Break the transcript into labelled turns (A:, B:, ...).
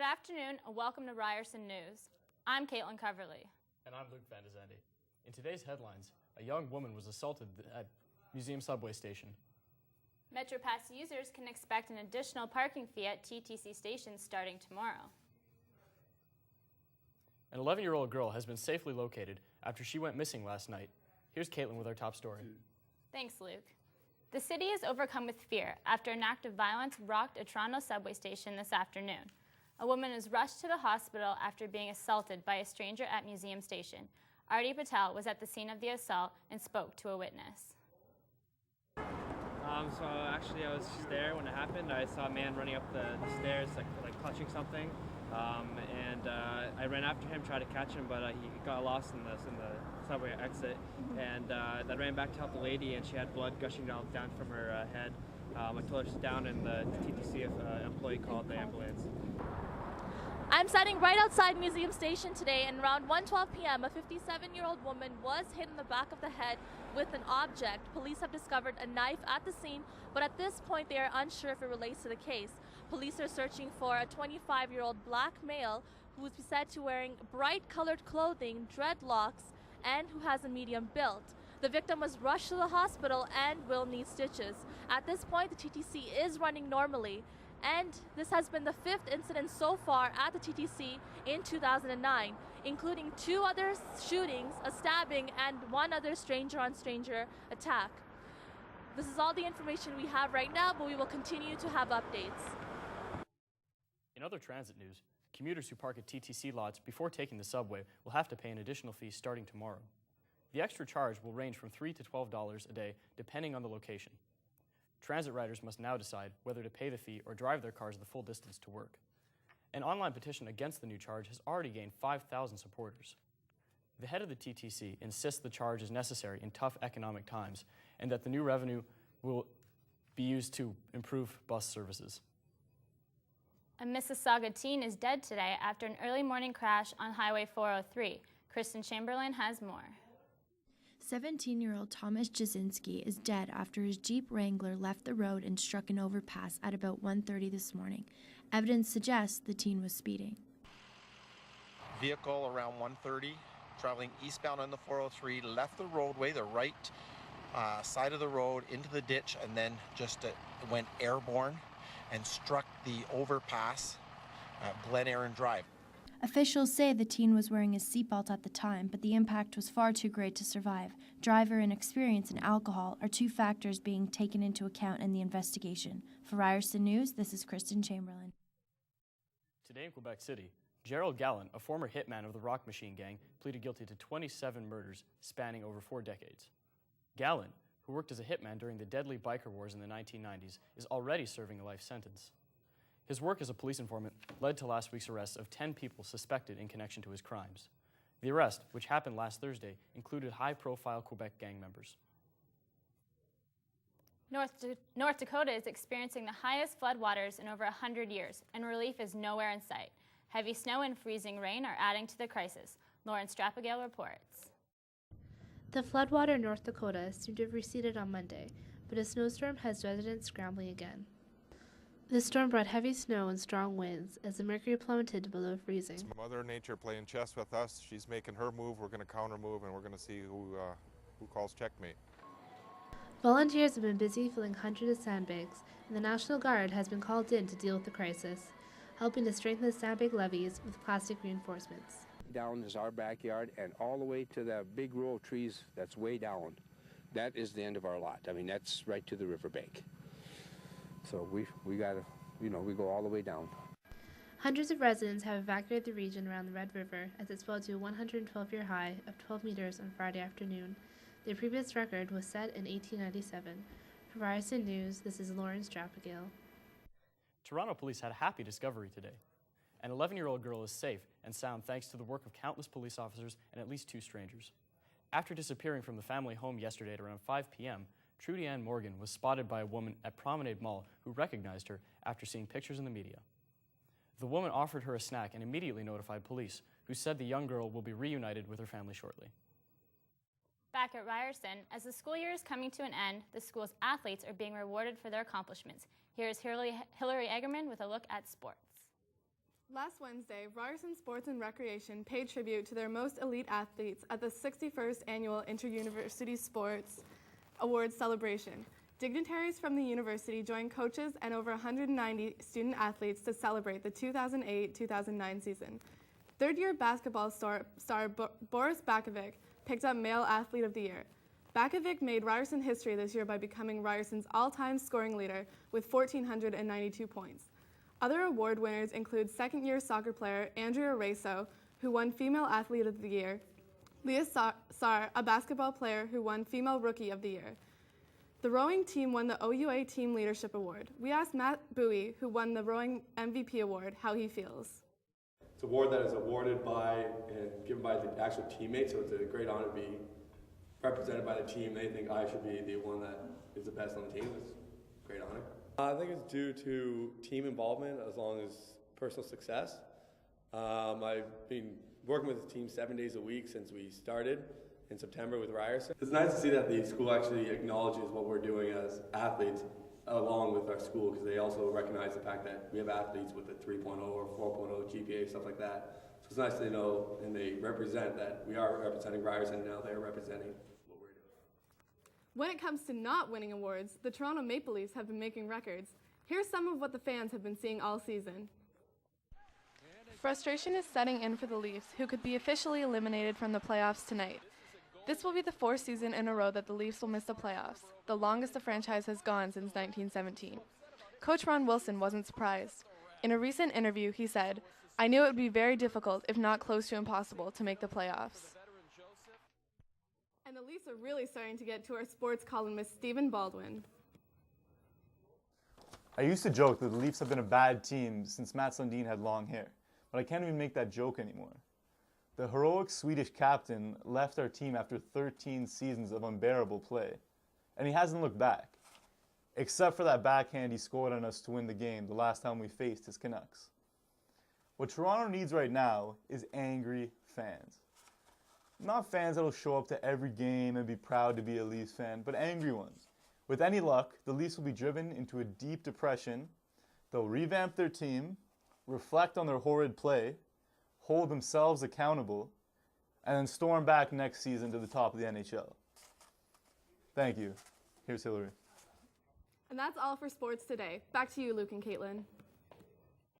A: Good afternoon and welcome to Ryerson News. I'm Caitlin Coverly.
B: And I'm Luke Van de Zende. In today's headlines, a young woman was assaulted at Museum subway station.
A: MetroPass users can expect an additional parking fee at TTC stations starting tomorrow.
B: An 11-year-old girl has been safely located after she went missing last night. Here's Caitlin with our top story.
A: Thanks, Luke. The city is overcome with fear after an act of violence rocked a Toronto subway station this afternoon. A woman was rushed to the hospital after being assaulted by a stranger at Museum Station. Arti Patel was at the scene of the assault and spoke to a witness.
C: So actually I was just there when it happened. I saw a man running up the stairs like clutching something, and I ran after him, tried to catch him, but he got lost in the subway exit, and I ran back to help the lady, and she had blood gushing down from her head. I told her to sit down, and the TTC employee called the ambulance.
D: I'm standing right outside Museum Station today, and around 1:12 p.m., a 57-year-old woman was hit in the back of the head with an object. Police have discovered a knife at the scene, but at this point they are unsure if it relates to the case. Police are searching for a 25-year-old black male who is said to wearing bright-colored clothing, dreadlocks, and who has a medium build. The victim was rushed to the hospital and will need stitches. At this point, the TTC is running normally. And this has been the 5th incident so far at the TTC in 2009, including 2 other shootings, a stabbing, and 1 other stranger-on-stranger attack. This is all the information we have right now, but we will continue to have updates.
B: In other transit news, commuters who park at TTC lots before taking the subway will have to pay an additional fee starting tomorrow. The extra charge will range from $3 to $12 a day, depending on the location. Transit riders must now decide whether to pay the fee or drive their cars the full distance to work. An online petition against the new charge has already gained 5,000 supporters. The head of the TTC insists the charge is necessary in tough economic times and that the new revenue will be used to improve bus services.
A: A Mississauga teen is dead today after an early morning crash on Highway 403. Kristen Chamberlain has more.
E: 17-year-old Thomas Jasinski is dead after his Jeep Wrangler left the road and struck an overpass at about 1:30 this morning. Evidence suggests the teen was speeding.
F: Vehicle around 1:30, traveling eastbound on the 403, left the roadway, the right side of the road, into the ditch, and then just went airborne and struck the overpass at Glen Aaron Drive.
E: Officials say the teen was wearing his seatbelt at the time, but the impact was far too great to survive. Driver inexperience and alcohol are 2 factors being taken into account in the investigation. For Ryerson News, this is Kristen Chamberlain.
B: Today in Quebec City, Gerald Gallant, a former hitman of the Rock Machine gang, pleaded guilty to 27 murders spanning over 4 decades. Gallant, who worked as a hitman during the deadly biker wars in the 1990s, is already serving a life sentence. His work as a police informant led to last week's arrest of 10 people suspected in connection to his crimes. The arrest, which happened last Thursday, included high-profile Quebec gang members.
A: North Dakota is experiencing the highest floodwaters in over 100 years, and relief is nowhere in sight. Heavy snow and freezing rain are adding to the crisis. Lauren Strappagale reports.
G: The floodwater in North Dakota seemed to have receded on Monday, but a snowstorm has residents scrambling again. The storm brought heavy snow and strong winds as the mercury plummeted to below freezing.
H: It's Mother Nature playing chess with us. She's making her move, we're going to counter move, and we're going to see who calls checkmate.
G: Volunteers have been busy filling hundreds of sandbags, and the National Guard has been called in to deal with the crisis, helping to strengthen the sandbag levees with plastic reinforcements.
I: Down is our backyard, and all the way to that big row of trees that's way down. That is the end of our lot. I mean, that's right to the riverbank. So we gotta, we go all the way down.
G: Hundreds of residents have evacuated the region around the Red River as it swelled to a 112-year high of 12 meters on Friday afternoon. The previous record was set in 1897. For Ryerson News, this is Lauren Strappagale.
B: Toronto police had a happy discovery today. An 11-year-old girl is safe and sound thanks to the work of countless police officers and at least 2 strangers. After disappearing from the family home yesterday at around 5 p.m., Trudy Ann Morgan was spotted by a woman at Promenade Mall who recognized her after seeing pictures in the media. The woman offered her a snack and immediately notified police, who said the young girl will be reunited with her family shortly.
A: Back at Ryerson, as the school year is coming to an end, the school's athletes are being rewarded for their accomplishments. Here is Hillary Eggerman with a look at sports.
J: Last Wednesday, Ryerson Sports and Recreation paid tribute to their most elite athletes at the 61st Annual Inter-University Sports Awards celebration. Dignitaries from the university joined coaches and over 190 student athletes to celebrate the 2008-2009 season. Third-year basketball star Boris Bakovic picked up Male Athlete of the Year. Bakovic made Ryerson history this year by becoming Ryerson's all-time scoring leader with 1,492 points. Other award winners include second-year soccer player Andrea Reso, who won Female Athlete of the Year, Leah Sar, a basketball player who won Female Rookie of the Year. The rowing team won the OUA Team Leadership Award. We asked Matt Bowie, who won the rowing MVP award, how he feels.
K: It's an award that is awarded by and given by the actual teammates, so it's a great honor to be represented by the team. They think I should be the one that is the best on the team. It's a great honor. I think it's due to team involvement as long as personal success. I've been working with the team 7 days a week since we started in September with Ryerson. It's nice to see that the school actually acknowledges what we're doing as athletes along with our school, because they also recognize the fact that we have athletes with a 3.0 or 4.0 GPA, stuff like that. So it's nice to know, and they represent that we are representing Ryerson, and now they're representing what we're doing.
J: When it comes to not winning awards, the Toronto Maple Leafs have been making records. Here's some of what the fans have been seeing all season. Frustration is setting in for the Leafs, who could be officially eliminated from the playoffs tonight. This will be the fourth season in a row that the Leafs will miss the playoffs, the longest the franchise has gone since 1917. Coach Ron Wilson wasn't surprised. In a recent interview, he said, "I knew it would be very difficult, if not close to impossible, to make the playoffs." And the Leafs are really starting to get to our sports columnist, Stephen Baldwin.
L: I used to joke that the Leafs have been a bad team since Mats Lundin had long hair, but I can't even make that joke anymore. The heroic Swedish captain left our team after 13 seasons of unbearable play, and he hasn't looked back, except for that backhand he scored on us to win the game the last time we faced his Canucks. What Toronto needs right now is angry fans. Not fans that'll show up to every game and be proud to be a Leafs fan, but angry ones. With any luck, the Leafs will be driven into a deep depression. They'll revamp their team, reflect on their horrid play, hold themselves accountable, and then storm back next season to the top of the NHL. Thank you. Here's Hillary.
J: And that's all for sports today. Back to you, Luke and Caitlin.